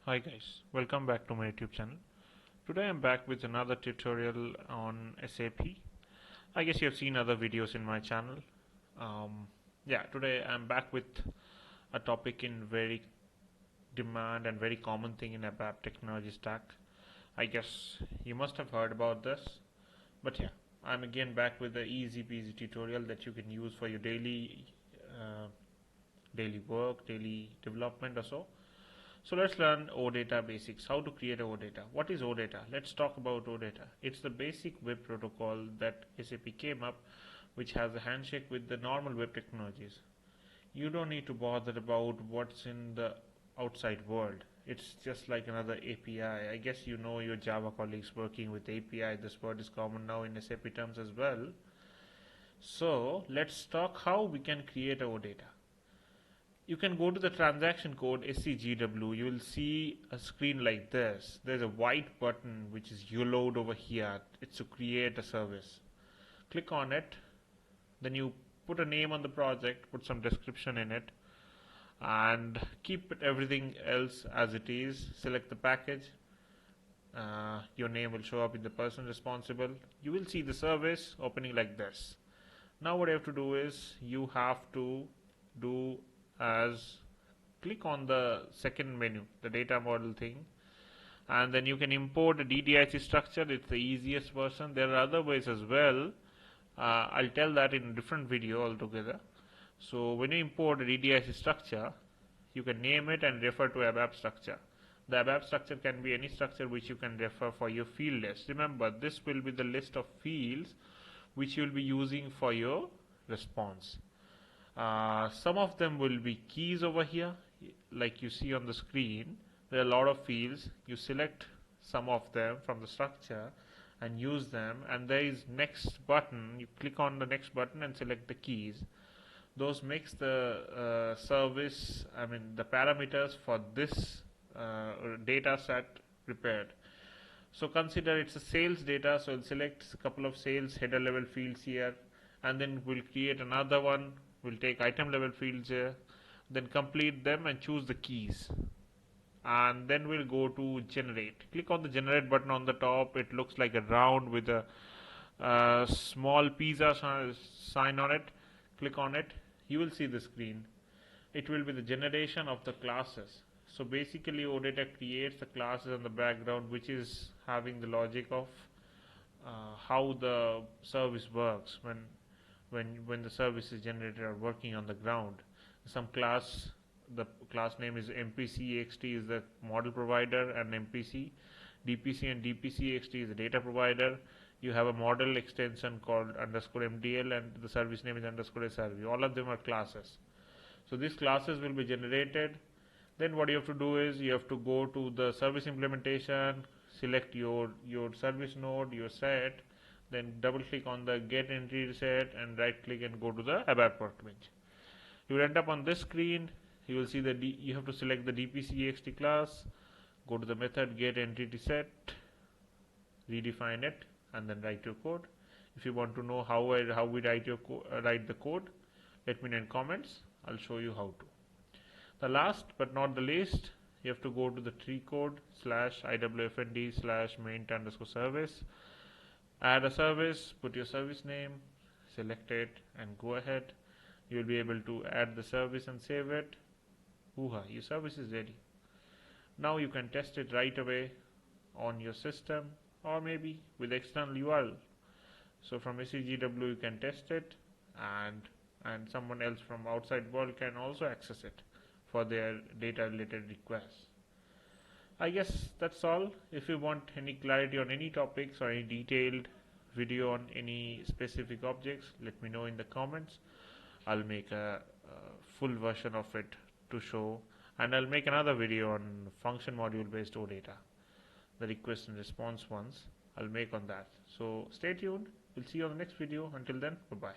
Hi guys, welcome back to my YouTube channel. Today I'm back with another tutorial on SAP. I guess you have seen other videos in my channel. Today I'm back with a topic in very demand and very common thing in ABAP technology stack. I guess you must have heard about this, but yeah, I'm again back with the easy peasy tutorial that you can use for your daily work, daily development or so. So let's learn OData basics, how to create OData. What is OData? Let's talk about OData. It's the basic web protocol that SAP came up, which has a handshake with the normal web technologies. You don't need to bother about what's in the outside world. It's just like another API. I guess you know your Java colleagues working with API. This word is common now in SAP terms as well. So let's talk how we can create OData. You can go to the transaction code SCGW. You will see a screen like this. There's a white button which is yellowed over here. It's to create a service. Click on it. Then you put a name on the project, put some description in it, and keep everything else as it is. Select the package. Your name will show up in the person responsible. You will see the service opening like this. Now what you have to do is you have to do as click on the second menu, the data model thing, and then you can import a DDIC structure. It's the easiest version. There are other ways as well. I'll tell that in a different video altogether. So when you import a DDIC structure, you can name it and refer to ABAP structure. The ABAP structure can be any structure which you can refer for your field list. Remember, this will be the list of fields which you will be using for your response. Some of them will be keys over here, like you see on the screen. There are a lot of fields. You select some of them from the structure and use them, and there is next button. You click on the next button and select the keys. Those makes the service, the parameters for this data set prepared. So consider it's a sales data, so I'll select a couple of sales header level fields here, and then we'll create another one. We'll take item level fields here, then complete them and choose the keys, and then we'll go to generate. Click on the generate button on the top. It looks like a round with a small pizza sign on it. Click on it. You will see the screen. It will be the generation of the classes. So basically OData creates the classes in the background, which is having the logic of how the service works when the service is generated or working on the ground. Some class, the class name is MPC-ext is the model provider, and MPC, DPC and DPC-ext is the data provider. You have a model extension called _MDL, and the service name is _SRV. All of them are classes. So these classes will be generated. Then what you have to do is you have to go to the service implementation, select your service node, your set, then double click on the get entry set and right click and go to the ABAP workbench. You will end up on this screen. You will see that you have to select the DPC-ext class, go to the method get entity set, redefine it, and then write your code. If you want to know how we write the code, let me know in comments. I'll show you how to. The last but not the least, you have to go to the tree code /iwfnd/main_service. Add a service, put your service name, select it, and go ahead. You will be able to add the service and save it. Your service is ready. Now you can test it right away on your system, or maybe with external URL. So from SCGW you can test it, and someone else from outside world can also access it for their data related requests. I guess that's all. If you want any clarity on any topics or any detailed video on any specific objects, let me know in the comments. I'll make a full version of it to show, and I'll make another video on function module based OData, the request and response ones. I'll make on that. So stay tuned. We'll see you on the next video. Until then, bye bye.